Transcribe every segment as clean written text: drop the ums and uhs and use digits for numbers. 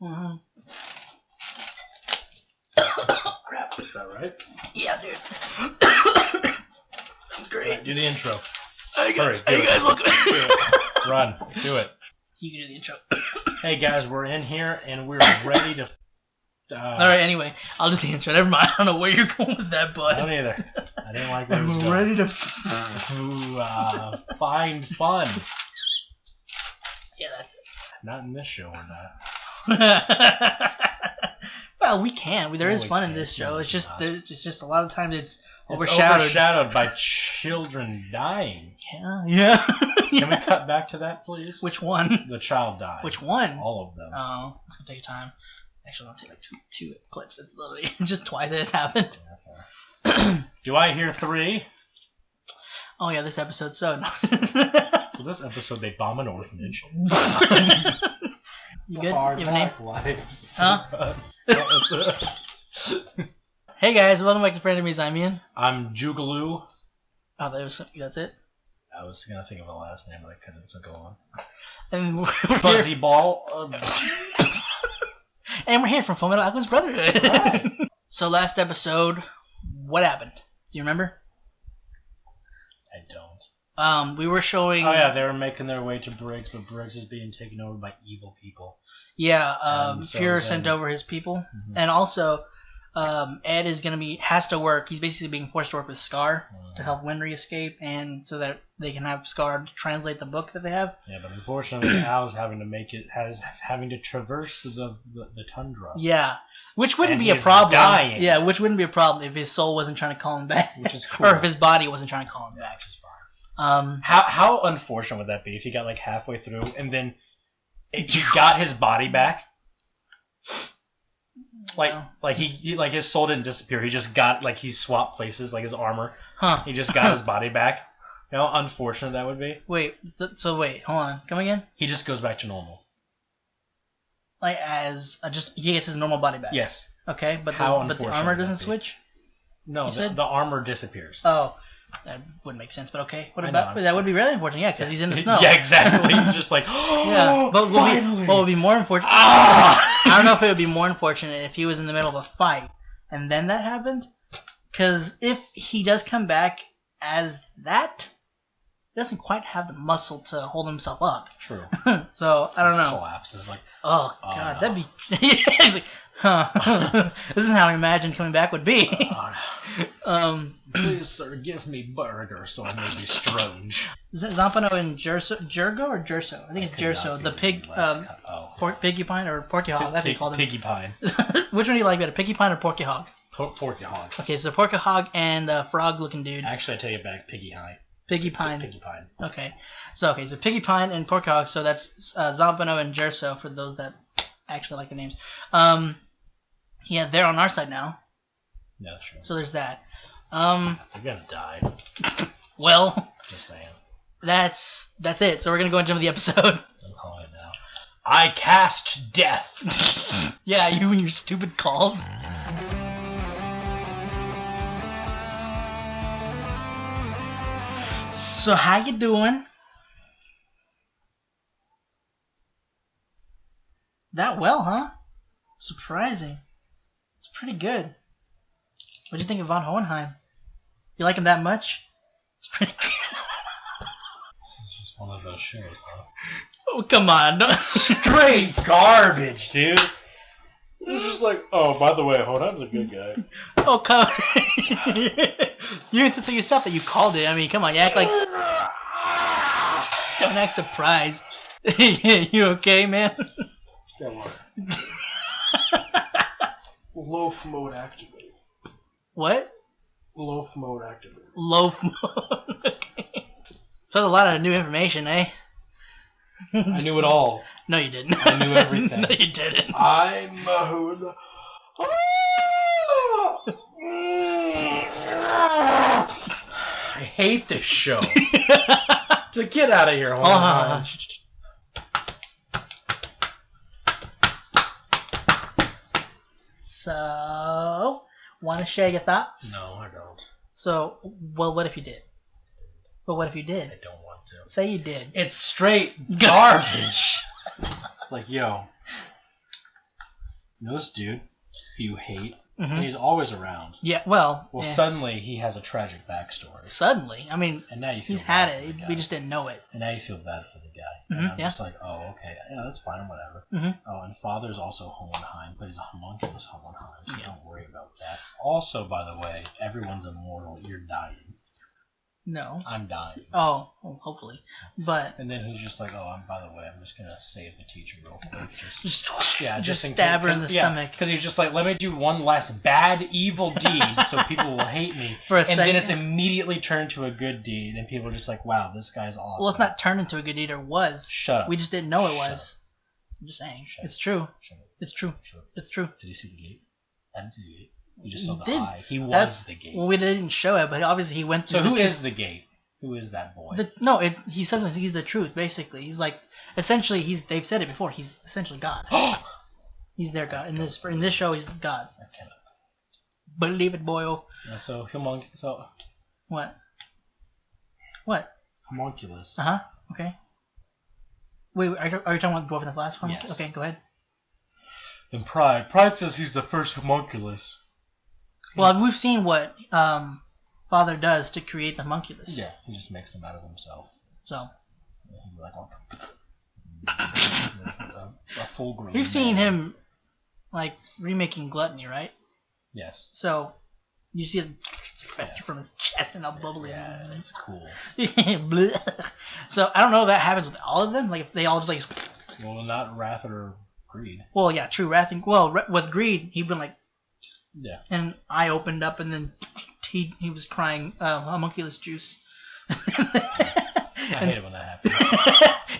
Mm-hmm. Crap, is that right? Yeah, dude. Great. Right, do the intro. Hey guys, Hurry, welcome. Run, do it. You can do the intro. Hey guys, we're in here and we're ready to. Alright, anyway, I'll do the intro. Never mind. I don't know where you're going with that, bud. I don't either. I didn't like where it was I'm going. ready to. Find fun. Yeah, that's it. Not in this show or not. Well, we can. There is No, we fun in can't. this show. No, It's it's just not. there's just a lot of times it's It's overshadowed. by children dying. Yeah. Can we cut back to that, please? Which one? The child died. Which one? All of them. Oh, it's gonna take time. Actually, I'll take like two clips. It's literally just twice that it's happened. Do I hear 3? Oh yeah, this episode. So. For this episode, they bomb an orphanage. You good? You have a name? Life. Huh? It. Hey guys, welcome back to Frenemies. I'm Ian. I'm Jugaloo. Oh, that's it. I was gonna think of a last name, but I couldn't, so go on. And we're Fuzzy here, Ball. and we're here from Fullmetal Alchemist Brotherhood. Right. So last episode, what happened? Do you remember? I don't. We were showing. Oh yeah, they were making their way to Briggs, but Briggs is being taken over by evil people. Yeah, So Fuhrer then- sent over his people, Mhm. and also Ed is has to work. He's basically being forced to work with Scar to help Winry escape, and so that they can have Scar translate the book that they have. Yeah, but unfortunately, Al's having to traverse the tundra. Yeah, which wouldn't And be a he's problem. dying. Yeah, which wouldn't be a problem if his soul wasn't trying to call him back, Which is cool. or if his body wasn't trying to call him Yeah, back. which is fine. How? How unfortunate would that be if he got like halfway through and then he got his body back? Like he like his soul didn't disappear. He just got he swapped places, like his armor. Huh? He just got his body back. You know how unfortunate that would be? Wait. So wait. Hold on. Come again? He just goes back to normal. Like as he gets his normal body back. Yes. Okay, but How the unfortunate armor would doesn't that be? switch. No, You said? the armor disappears. Oh, that wouldn't make sense. But okay. What I about know. that? Would be really unfortunate. Yeah, because he's in the snow. Yeah, exactly. You're just like, Yeah, but finally. what would be more unfortunate? Ah! I don't know if it would be more unfortunate if he was in the middle of a fight and then that happened. Because if he does come back as that, he doesn't quite have the muscle to hold himself up. True. So I don't know. Collapses like. Oh Oh, god, no. that'd be. He's like, huh. This is how I imagine coming back would be. Please, sir, give me burger so I may be strange. Zampano and Jurgo or Jerso? I think it's Jerso. The pig, porcupine or porky hog. That's what you called him. Piggy Pine. Which one do you like better, piggy pine or porky hog? Porky Hog. Okay, so porky hog and frog-looking dude. Actually, I take it back. Piggy Pine. Piggy pine. Piggy Pine. Okay, so piggy pine and porky hog. So that's Zampano and Jerso for those that actually like the names. Yeah, they're on our side now. Yeah, that's true. So there's that. They're gonna die. Well, Just saying. that's it. So we're gonna go and jump into the episode. I'm calling it now. I cast death. Yeah, you and your stupid calls. So how you doing? That well, huh? Surprising. It's pretty good. What'd you think of von Hohenheim? You like him that much? It's pretty good. This is just one of those shows, huh? Oh, come on. Don't... Straight garbage, dude. It's just like, oh, by the way, hold on, a good guy. Oh, come You didn't tell yourself that you called it. I mean, come on, you act like... Don't act surprised. You okay, man? Come on. Loaf mode activated. What? Loaf mode activated. Loaf mode. Okay. So that's a lot of new information, eh? I knew it all. No, you didn't. I knew everything. No, you didn't. I mode. I hate this show. So get out of here. Hold on. So, want to share your thoughts? No, I don't. So, well, what if you did? But what if you I did? don't want to. Say you did. It's straight garbage. It's like, yo, You know this dude who you hate, Mm-hmm. and he's always around. Yeah, well, suddenly he has a tragic backstory. Suddenly, I mean, and now you feel he's had bad for it. the guy. We just didn't know it. And now you feel bad for the guy. Mm-hmm, And I'm just like, oh, okay, yeah, that's fine, whatever. Mm-hmm. Oh, and Father's also Hohenheim, but he's a homunculus Hohenheim, so don't worry about that. Also, by the way, everyone's immortal. You're dying. No. I'm dying. Oh, well, hopefully. But and then he's just like, oh, by the way, I'm just gonna save the teacher real quick. Just stab her in the stomach. Because he's just like, let me do one last bad, evil deed so people will hate me. For a second. Then it's immediately turned to a good deed, and people are just like, wow, this guy's awesome. Well, it's not turned into a good deed, or was. Shut up. We just didn't know it was. I'm just saying. It's true. It's true. It's true. Did you see the gate? I didn't see the gate. You just saw the did. eye. He was the gate. Well, we didn't show it, but obviously he went through. So who is the gate? Who is that boy? He says he's the truth. Basically, he's like essentially they've said it before. He's essentially God. He's their God in this show. He's God. I cannot believe it, boyo. Yeah, so what? Homunculus. Okay. Wait, are you talking about the Dwarf in the Flask? Yes. Okay, go ahead. And Pride says he's the first homunculus. Well, we've seen what Father does to create the homunculus. Yeah, he just makes them out of himself. So. He's like a full grown. We've seen him like remaking Gluttony, right? Yes. So you see it fester from his chest and all bubbly. Yeah, it's cool. So I don't know if that happens with all of them. Like if they all just like. Well, not Wrath or Greed. Well, yeah, true. Wrath. With Greed, he'd been like. Yeah. And eye opened up, and then he was crying homunculus juice. I hate it when that happens.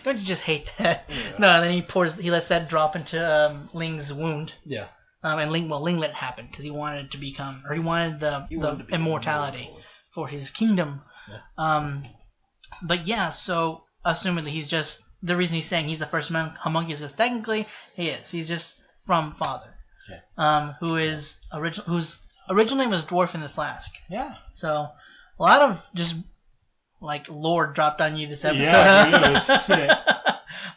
Don't you just hate that? Yeah. No, and then he lets that drop into Ling's wound. Yeah. And Ling let it happen because he wanted to become, or he wanted the immortality for his kingdom. Yeah. But yeah, so assumedly he's just the reason he's saying he's the first homunculus because technically he is. He's just from Father. Okay. Whose original name was Dwarf in the Flask. Yeah. So a lot of just like lore dropped on you this episode. Yeah, it was sick.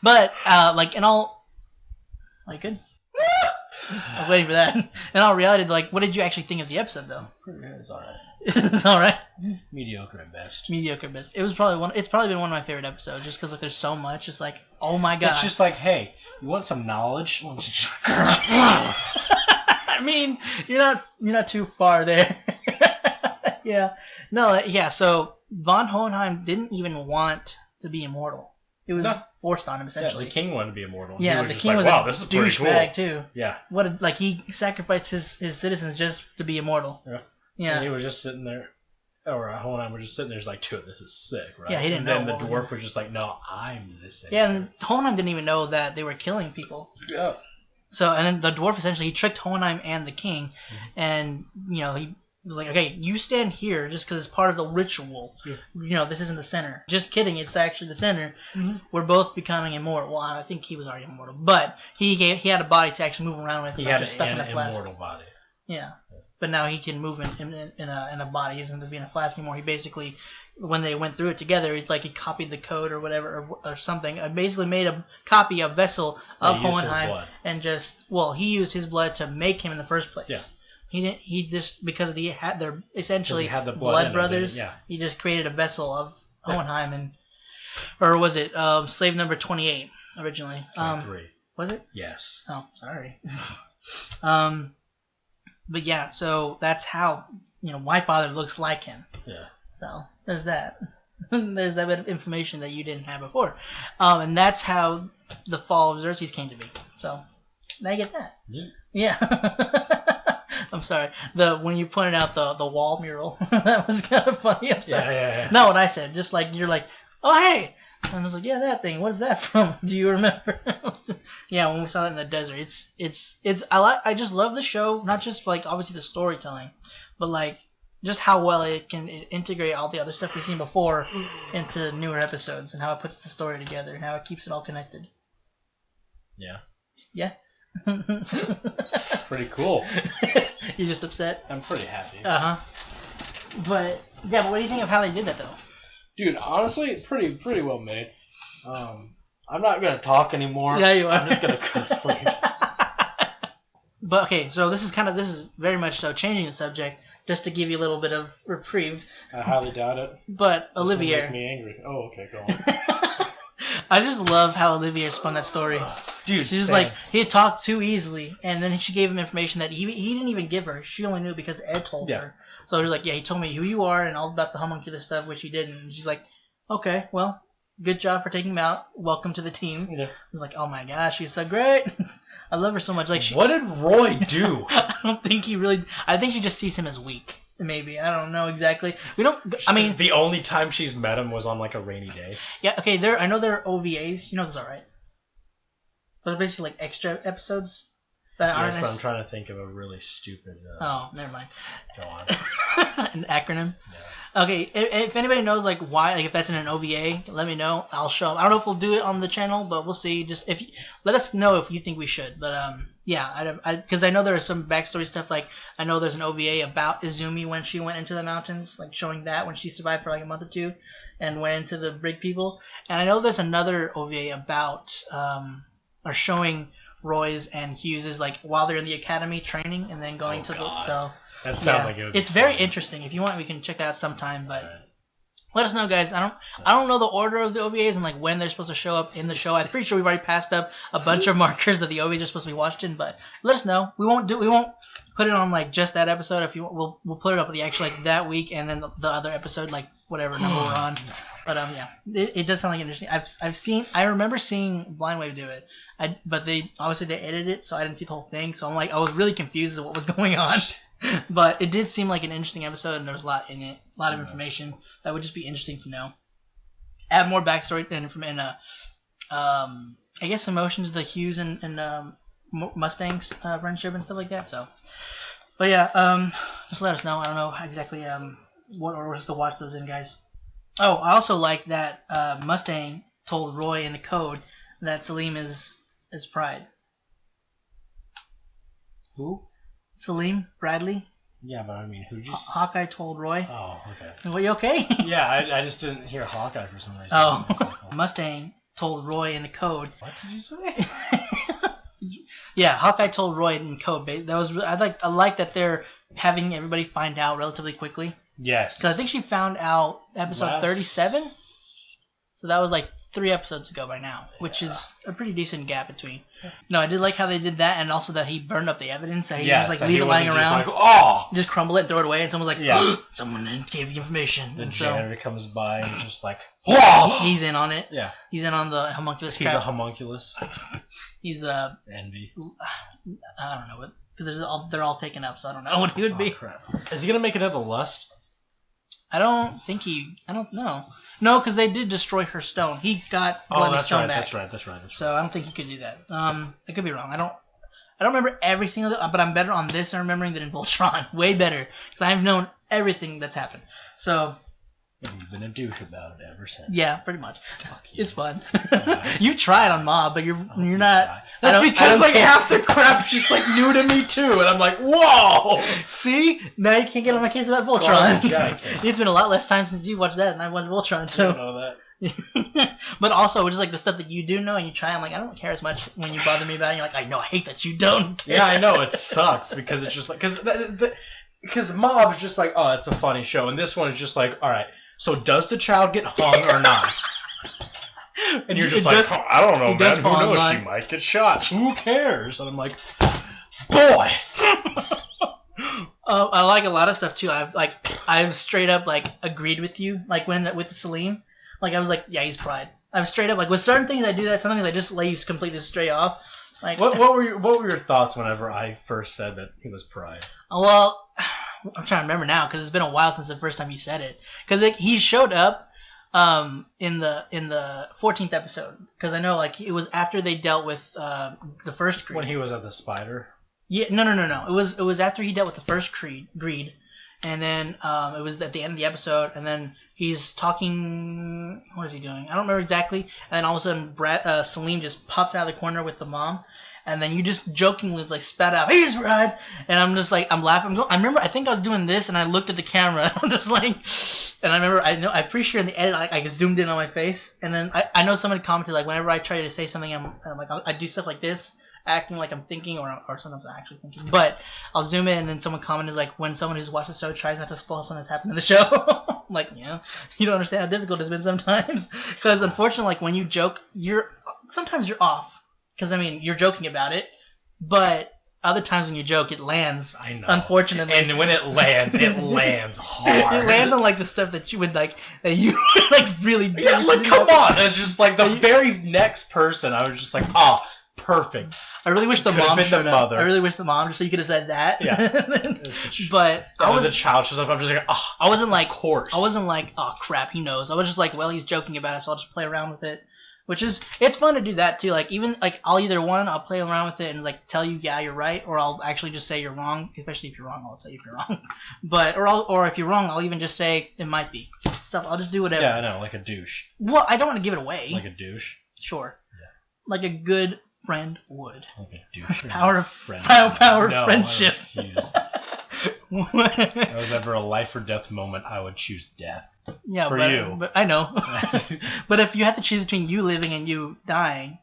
But like in all, are you good? I was waiting for that. In all reality, like, what did you actually think of the episode, though? It's alright. It's alright. Mediocre at best. Mediocre at best. It's probably been one of my favorite episodes, just because like there's so much. It's like, oh my god. It's just like, hey, you want some knowledge? I mean, you're not too far there. Yeah. No. Yeah. So von Hohenheim didn't even want to be immortal. It was forced on him essentially. Yeah, the king wanted to be immortal. Yeah, the king was wow, a this is pretty cool. douchebag too. Yeah. He sacrificed his citizens just to be immortal. Yeah. Yeah. And he was just sitting there, or Hohenheim was just sitting there, just like, dude, this is sick, right? Yeah, he didn't know. And then the dwarf was just like, no, I'm the same. Yeah, and Hohenheim didn't even know that they were killing people. Yeah. So, and then the dwarf essentially he tricked Hohenheim and the king, and he was like, okay, you stand here just because it's part of the ritual. Yeah. This isn't the center. Just kidding, it's actually the center. Mm-hmm. We're both becoming immortal. Well, I think he was already immortal, but he had a body to actually move around with. He had just stuck in a flask. Immortal body. Yeah. But now he can move in a body. He doesn't just be in a flask anymore. He basically, when they went through it together, it's like he copied the code or whatever or something. I basically made a copy, a vessel of Hohenheim, and he used his blood to make him in the first place. Yeah. He just because they're essentially the blood brothers. Yeah. He just created a vessel of Hohenheim or was it slave number 28 originally? 23. Was it? Yes. Oh, sorry. But yeah, so that's how my father looks like him. Yeah. So there's that. There's that bit of information that you didn't have before, and that's how the fall of Xerxes came to be. So now you get that. Yeah. I'm sorry. When you pointed out the wall mural, that was kind of funny. I'm sorry. Yeah. Not what I said. Just like you're like, oh hey. And I was like, yeah, that thing. What is that from? Do you remember? Yeah, when we saw that in the desert, I just love the show. Not just like obviously the storytelling, but like just how well it can integrate all the other stuff we've seen before into newer episodes, and how it puts the story together, and how it keeps it all connected. Yeah. Yeah. Pretty cool. You're just upset? I'm pretty happy. But what do you think of how they did that though? Dude, honestly, it's pretty well made. I'm not gonna talk anymore. Yeah, you are. I'm just gonna go to sleep. But okay, so this is very much so changing the subject just to give you a little bit of reprieve. I highly doubt it. But This will Olivier, make me angry. Oh, okay, go on. I just love how Olivier spun that story. Dude, She's just same. like he had talked too easily, and then she gave him information that he didn't even give her. She only knew because Ed told her. So he's like, yeah, he told me who you are and all about the homunculus stuff, which he didn't. And she's like, okay, well, good job for taking him out. Welcome to the team. Yeah. I was like, oh my gosh, she's so great. I love her so much. Like, What did Roy do? I don't think he really. I think she just sees him as weak. Maybe I don't know exactly. We don't. I mean, the only time she's met him was on like a rainy day. yeah. Okay, I know there are OVAs. You know this, all right? Those are basically like extra episodes that aren't. Yes, but I'm trying to think of a really stupid. Oh, never mind. Go on. An acronym. Yeah. Okay, if anybody knows like why, like if that's in an OVA, let me know. I'll show up. I don't know if we'll do it on the channel, but we'll see. Just let us know if you think we should. But yeah, because I know there's some backstory stuff. Like I know there's an OVA about Izumi when she went into the mountains, like showing that when she survived for like a month or two, and went into the brig people. And I know there's another OVA about or showing Roy's and Hughes's like while they're in the academy training and then going to the so. That sounds Yeah, like it would be it's very fun. interesting. If you want, we can check that out sometime. But Right. let us know, guys. I don't know the order of the OVAs and like when they're supposed to show up in the show. I'm pretty sure we've already passed up a bunch of markers that the OVAs are supposed to be watched in. But let us know. We won't put it on like just that episode. If you want, we'll put it up the actual like that week and then the other episode like whatever number we're on. But yeah, it does sound like interesting. I remember seeing Blind Wave do it. But they edited it, so I didn't see the whole thing. So I'm like I was really confused as to what was going on. But it did seem like an interesting episode, and there was a lot in it, a lot of information that would just be interesting to know. Add more backstory and I guess emotion to the Hughes and Mustang's friendship and stuff like that. So, but yeah, just let us know. I don't know exactly what order we're supposed to watch those in, guys. Oh, I also like that Mustang told Roy in the code that Salim is Pride. Who? Salim Bradley. Yeah, but I mean, who just? Hawkeye told Roy. Oh, okay. Were you okay? Yeah, I just didn't hear Hawkeye for some reason. Oh, I was like, oh, Mustang told Roy in the code. what did you say? Yeah, Hawkeye told Roy in code. That was I like that they're having everybody find out relatively quickly. Yes. Because I think she found out episode 37. So that was like 3 episodes ago by now, which is a pretty decent gap between. No, I did like how they did that, and also that he burned up the evidence. That he just like leave it lying around, just like, oh! just crumble it, and throw it away, and someone's like, Yeah. someone gave the information. The and janitor comes by and just like, so whoa! he's in on it. Yeah. He's in on the homunculus He's crap. a homunculus. He's Envy. I don't know what, because they're all taken up, so I don't know what he would be. Crap. Is he gonna make another Lust? I don't know. No, because they did destroy her stone. He got Glenny's stone back. That's right. So I don't think he could do that. I could be wrong. I don't remember every single, but I'm better on this than remembering than in Voltron. Way better, because I've known everything that's happened. So. And you've been a douche about it ever since. Yeah, pretty much. Fuck you. It's fun. You tried on Mob, but you're not. That's because like half the crap's just like new to me too, and I'm like, whoa! See, now you can't get on my case about Voltron. God, It's been a lot less time since you watched that, and I watched Voltron. I So. don't know that. But also, just like the stuff that you do know and you try, I'm like, I don't care as much when you bother me about it. You're like, I know, I hate that you don't care. Yeah, I know it sucks because it's just like because Mob is just like, oh, it's a funny show, and this one is just like, all right. So does the child get hung or not? And you're just like, oh, I don't know, man. Who knows? She might get shot. Who cares? And I'm like, boy. I like a lot of stuff too. I've straight up like agreed with you. Like with the Salim, like I was like, yeah, he's Pride. I've straight up like with certain things I do that. Sometimes I just let you completely stray off. Like what were your thoughts whenever I first said that he was Pride? Well, I'm trying to remember now because it's been a while since the first time you said it. Because he showed up in the 14th episode. Because I know like it was after they dealt with the first Creed. When he was at the spider. Yeah, no. It was after he dealt with the first Greed, and then it was at the end of the episode, and then he's talking. What is he doing? I don't remember exactly. And then all of a sudden, Salim just pops out of the corner with the mom, and then you just jokingly like spat out, "He's Brad," and I'm just like, I'm laughing. I think I was doing this, and I looked at the camera. I'm just like, and I remember, I'm pretty sure in the edit, I zoomed in on my face, and then I know somebody commented like, whenever I try to say something, I'm like, I do stuff like this. acting like I'm thinking, or sometimes I'm actually thinking. But I'll zoom in, and then someone commented like, when someone who's watched the show tries not to spoil something that's happened in the show. I'm like, yeah, you don't understand how difficult it's been sometimes. Because unfortunately, like when you joke, sometimes you're off. Because I mean, you're joking about it, but other times when you joke, it lands. I know. Unfortunately, and when it lands hard. It lands on like the stuff that you would like really. Yeah, like come on! It's just like the very next person. I was just like, oh, perfect. I really wish the mom showed up. I really wish the mom, just so you could have said that. Yeah. But I was the child shows up. I'm just like, oh, I wasn't like, of course. I wasn't like, oh crap, he knows. I was just like, well, he's joking about it, so I'll just play around with it. Which is, it's fun to do that too. Like even like I'll play around with it and like tell you, yeah, you're right, or I'll actually just say you're wrong. Especially if you're wrong, I'll tell you if you're wrong. But or if you're wrong, I'll even just say it might be stuff. I'll just do whatever. Yeah, I know, like a douche. Well, I don't want to give it away. Like a douche. Sure. Yeah. Like a good friend would. Like a douche. Power of friendship. If that was ever a life or death moment, I would choose death. Yeah, for you. But I know. But if you had to choose between you living and you dying,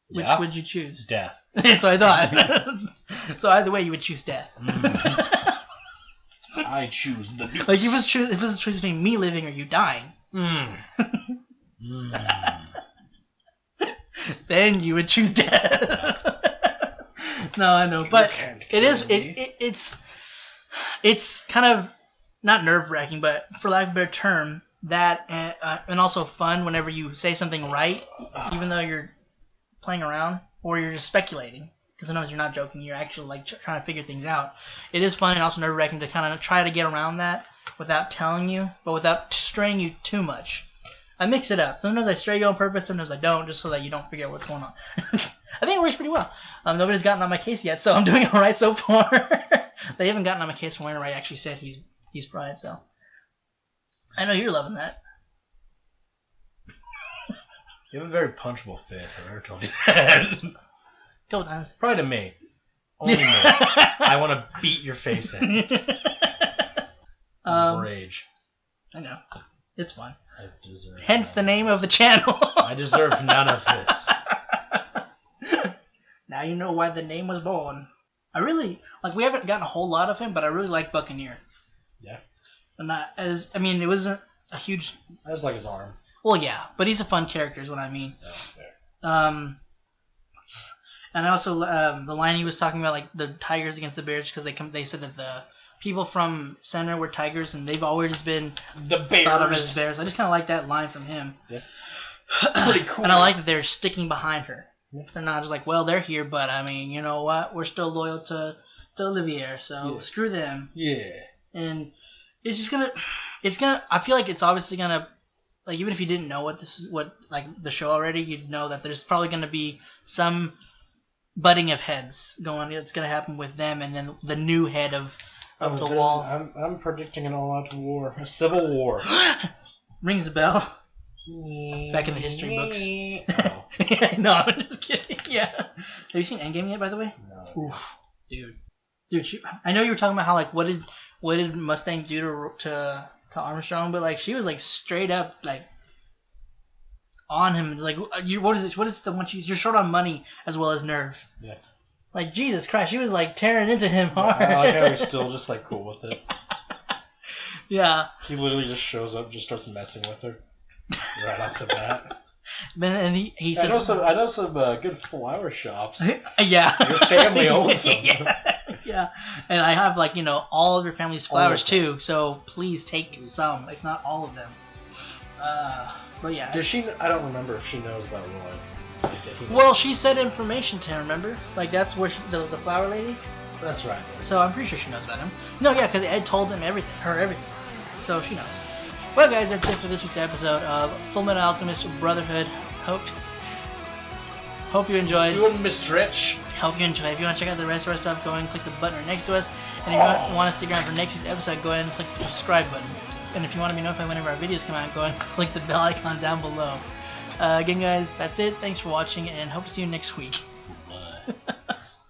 which would you choose? Death. That's what I thought. So either way, you would choose death. I choose the deuce. Like if it was a choice between me living or you dying, then you would choose death. No, I know, but it's kind of not nerve-wracking, but for lack of a better term, that and also fun whenever you say something right, even though you're playing around or you're just speculating. Because sometimes you're not joking, you're actually like trying to figure things out. It is fun and also nerve-wracking to kind of try to get around that without telling you, but without straying you too much. I mix it up. Sometimes I stray you on purpose, sometimes I don't, just so that you don't forget what's going on. I think it works pretty well. Nobody's gotten on my case yet, so I'm doing all right so far. They haven't gotten on my case from whenever I actually said he's pride, so I know you're loving that. You have a very punchable face. I've never told you that. Couple times. Probably to me. Only me. I want to beat your face in. Rage. I know. It's fun. I deserve Hence the name of the channel. I deserve none of this. Now you know why the name was born. I really we haven't gotten a whole lot of him, but I really like Buccaneer. Yeah. And it wasn't a huge. I just like his arm. Well, yeah, but he's a fun character, is what I mean. Yeah, fair. And also the line he was talking about, like the tigers against the bears, because they said that the people from Center were tigers, and they've always been the bears. Thought of as bears. I just kind of like that line from him. Yeah. Pretty cool. And I like that they're sticking behind her. Yeah. They're not just like, well, they're here, but I mean, you know what? We're still loyal to Olivier, so screw them. Yeah. And it's just gonna. I feel like it's obviously gonna. Like even if you didn't know what the show already, you'd know that there's probably gonna be some butting of heads going. It's gonna happen with them, and then the new head of the wall. I'm predicting an all-out war, a civil war. Rings a bell. Back in the history books. Oh. No, I'm just kidding. Yeah. Have you seen Endgame yet, by the way? No. Oof, dude. I know you were talking about how what did Mustang do to Armstrong, but she was straight up on him. Like, what is it? What is the one you're short on money as well as nerve? Yeah. Jesus Christ, she was tearing into him hard. I like how he's still just cool with it. Yeah. He literally just shows up, just starts messing with her right off the bat. And he says, I know some good flower shops. Yeah. Your family owns them. Yeah. And I have all of your family's flowers too, so please take some, if not all of them. But yeah. Does she? I don't remember if she knows about Roy. Well, she said information to him. Remember, that's where the flower lady. That's right. So I'm pretty sure she knows about him. No, yeah, because Ed told him everything. So she knows. Well, guys, that's it for this week's episode of Fullmetal Alchemist Brotherhood. Hope you enjoyed. Just doing Miss Stretch. Hope you enjoyed. If you want to check out the rest of our stuff, go ahead and click the button right next to us. And if you want to stick around for next week's episode, go ahead and click the subscribe button. And if you want to be notified whenever our videos come out, go ahead and click the bell icon down below. Again, guys, that's it. Thanks for watching, and hope to see you next week. Bye.